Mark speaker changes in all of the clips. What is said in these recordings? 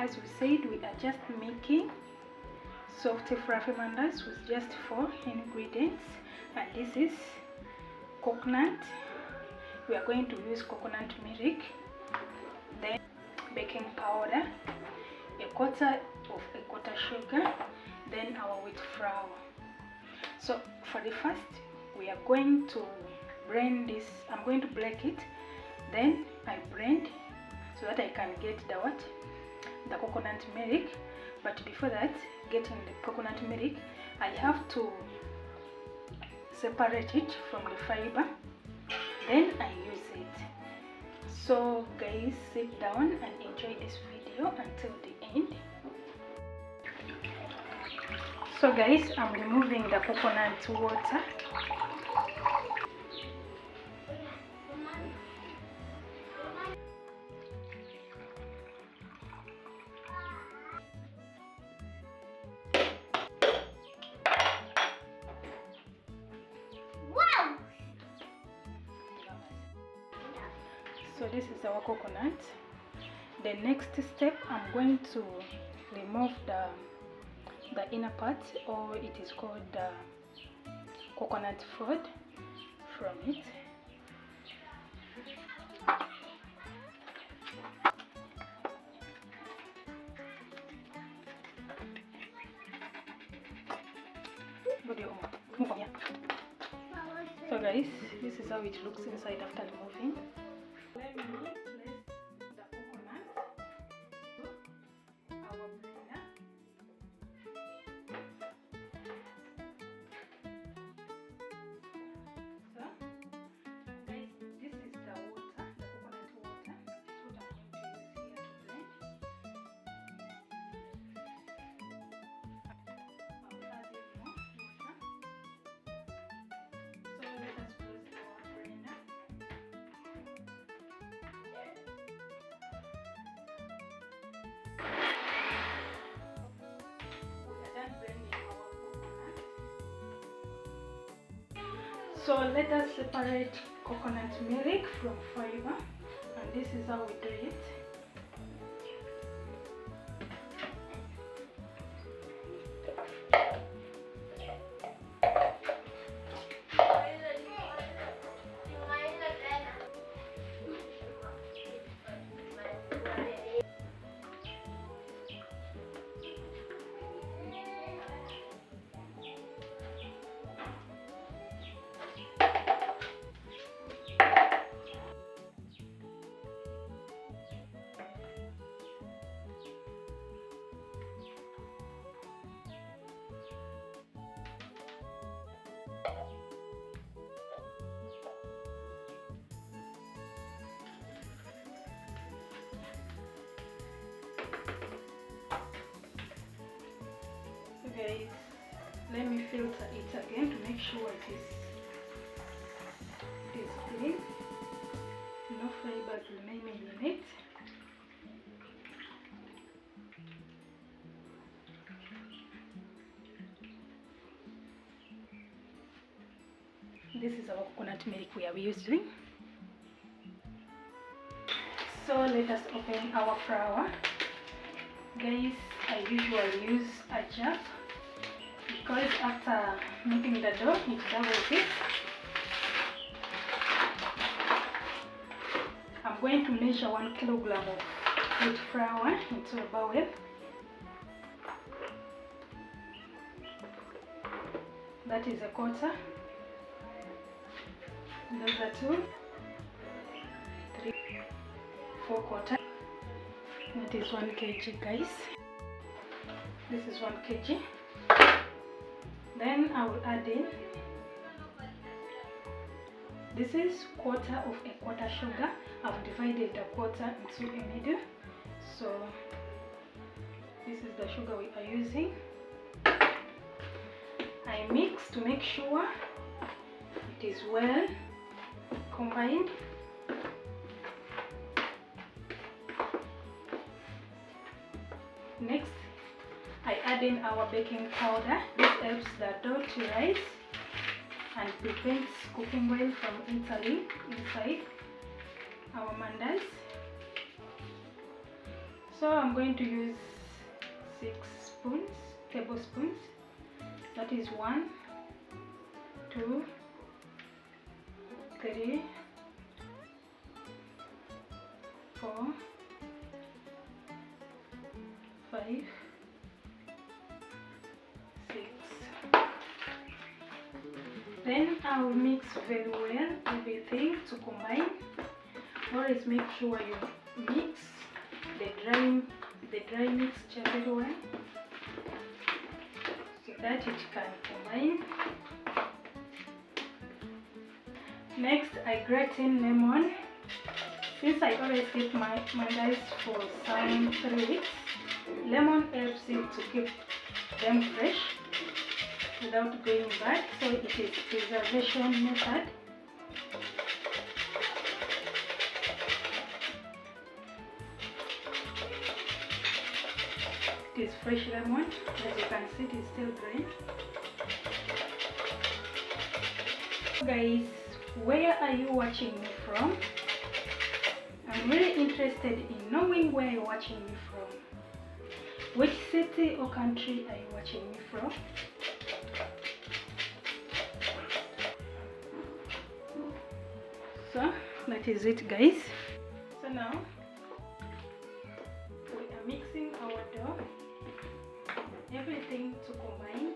Speaker 1: as we said, we are just making soft fluffy mandazi with just 4 ingredients, and this is coconut. We are going to use coconut milk, then baking powder, a quarter sugar, then our wheat flour. So for the first, we are going to blend this. I'm going to break it, then I blend so that I can get the coconut milk. But before that, getting the coconut milk, I have to separate it from the fiber, then I use it. So guys, sit down and enjoy this video until the end. So guys, I'm removing the coconut water. So this is our coconut. The next step, I'm going to remove the inner part, or it is called the coconut food, from it. So guys, this is how it looks inside after removing. Let me place the coconut to our blender. So guys, this is the water, the coconut water. This is what I'm going to use here to blend. I'll add in more water. So let us close our blender. So let us separate coconut milk from fiber, and this is how we do it. Guys, let me filter it again to make sure it is clean, no fibers remaining in it. This is our coconut milk we are using. So let us open our flour. Guys, I usually use a jug, because after making the dough, it doubles it. I'm going to measure 1 kilogram of wheat flour into a bowl. That is a quarter. Those are 2, 3, 4 quarters. That is 1 kg, guys. This is 1 kg. Then I will add in, this is quarter of a quarter sugar. I've divided the quarter into a middle. So this is the sugar we are using. I mix to make sure it is well combined. Next, I add in our baking powder. This helps the dough to rise and prevents cooking oil from entering inside our mandazi. So So I'm going to use 6 tablespoons. That is 1, 2, 3, 4, 5, 6. Then I will mix very well everything to combine. Always make sure you mix the dry mixture very well so that it can combine. Next, I grate in lemon. Since I always keep my mandazi for some 3 weeks, lemon helps it to keep them fresh without going bad, so it is preservation method. It is fresh lemon. As you can see, it is still green. Guys, where are you watching me from? I'm really interested in knowing where you're watching me from. Which city or country are you watching me from? So that is it, guys. So now we are mixing our dough, everything to combine.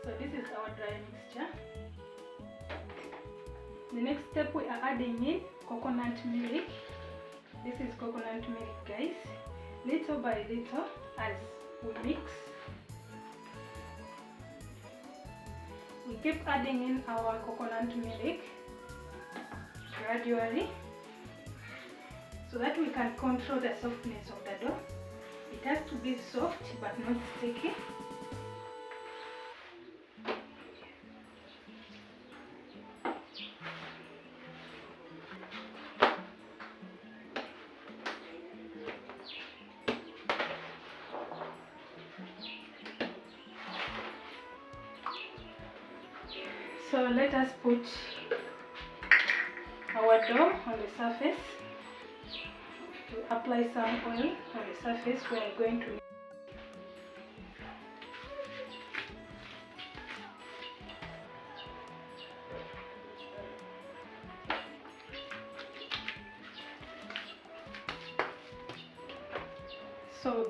Speaker 1: So this is our dry mixture. The next step, we are adding in coconut milk. This is coconut milk, guys. Little by little as we mix, we keep adding in our coconut milk gradually so that we can control the softness of the dough. It has to be soft but not sticky. So let us put our dough on the surface. To apply some oil on the surface, we are going to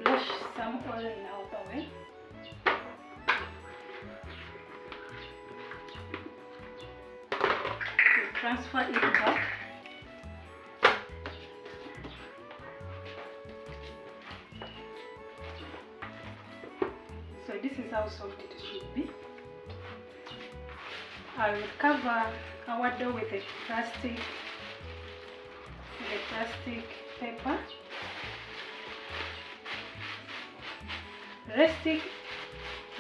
Speaker 1: brush some oil in our towel. Transfer it back. So this is how soft it should be. I will cover our dough with a plastic paper.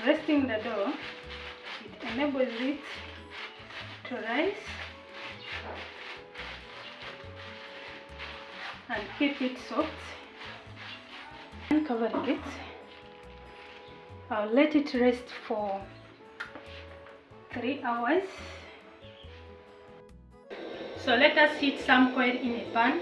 Speaker 1: Resting the dough, it enables it to rise and keep it soft. And covering it, I'll let it rest for 3 hours. So let us heat some oil in a pan.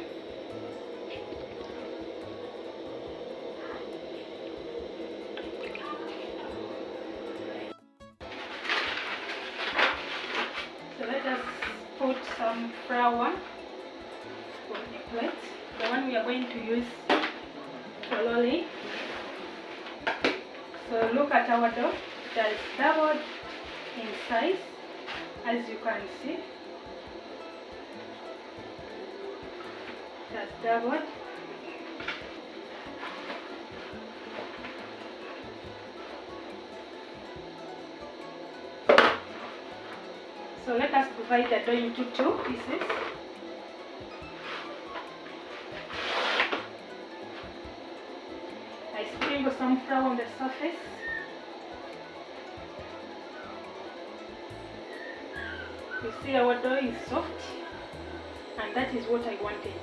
Speaker 1: So let us put some flour on a plate, the one we are going to use for lolly. So look at our dough, that is doubled in size, as you can see. That's doubled. So let us divide the dough into 2 pieces. I sprinkle some flour on the surface. You see our dough is soft, and that is what I wanted.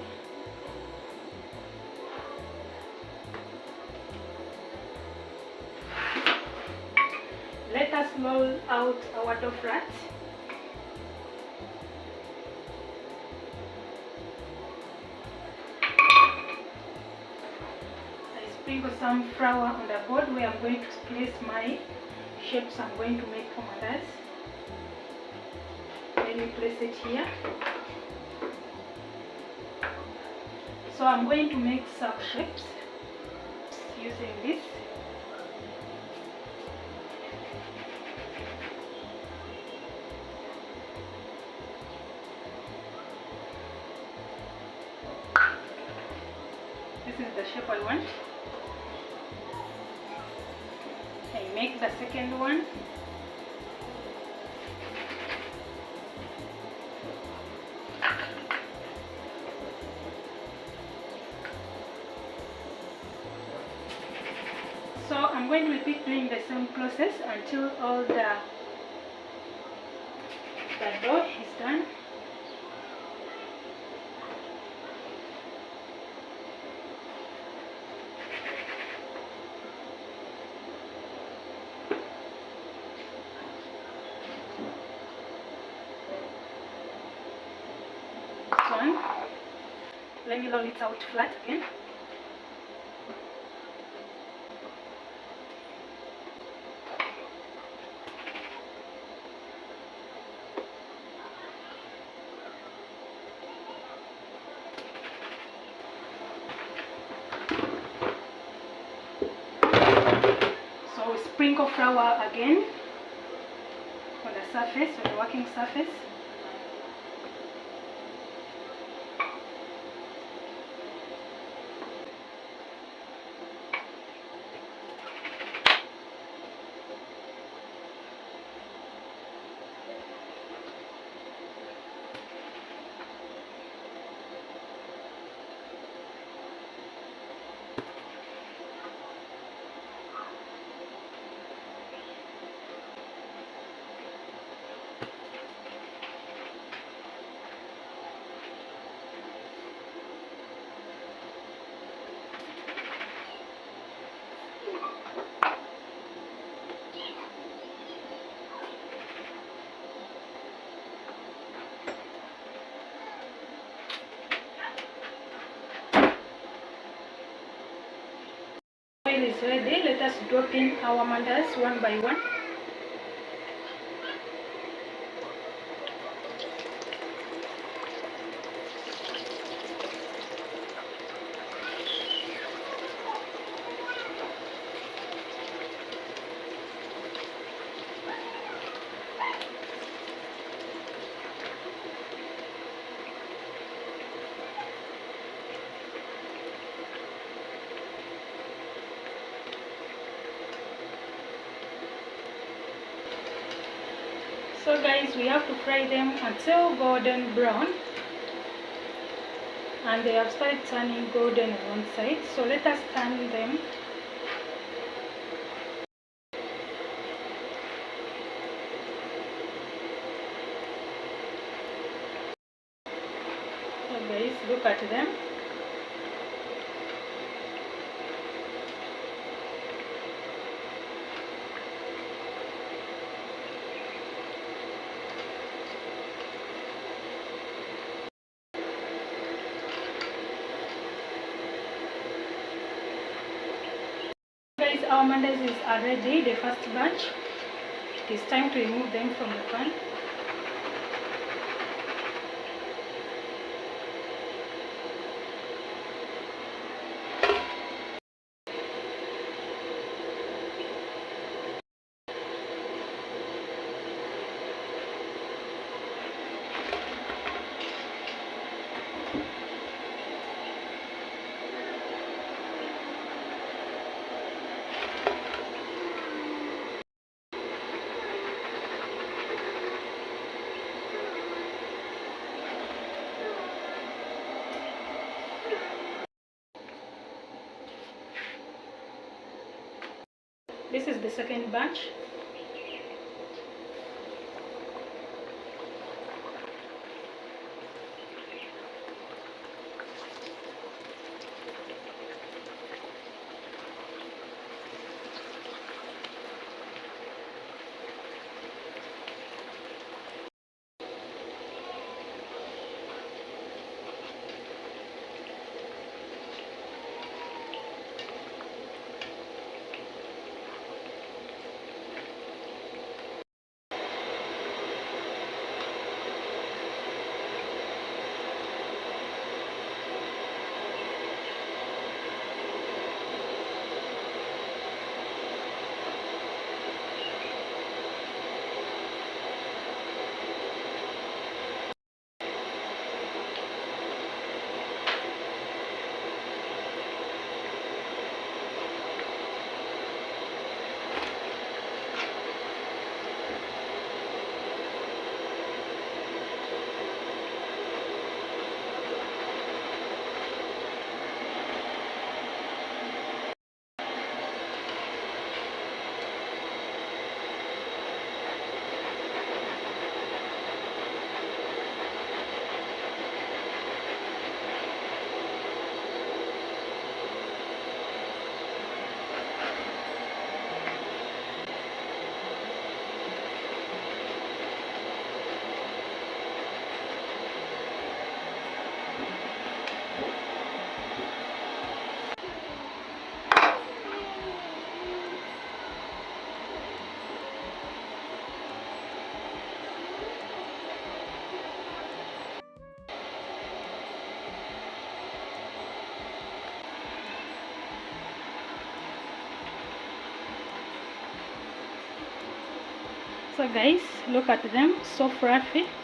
Speaker 1: Let us roll out our dough flat. sprinkle some flour on the board where I'm going to place my shapes I'm going to make for mandazi. Let me place it here. So I'm going to make some shapes using this. This is the shape I want. I make the second one. So I'm going to repeat doing the same process until all the dough is done. One. Let me roll it out flat again. So sprinkle flour again on the surface, on the working surface. Oil is ready. Let us drop in our mandazi one by one. So guys, we have to fry them until golden brown, and they have started turning golden on one side, so let us turn them. So guys, look at them. Guys, our mandazis are ready, the first batch. It is time to remove them from the pan. This is the second batch. So guys, look at them, so fluffy.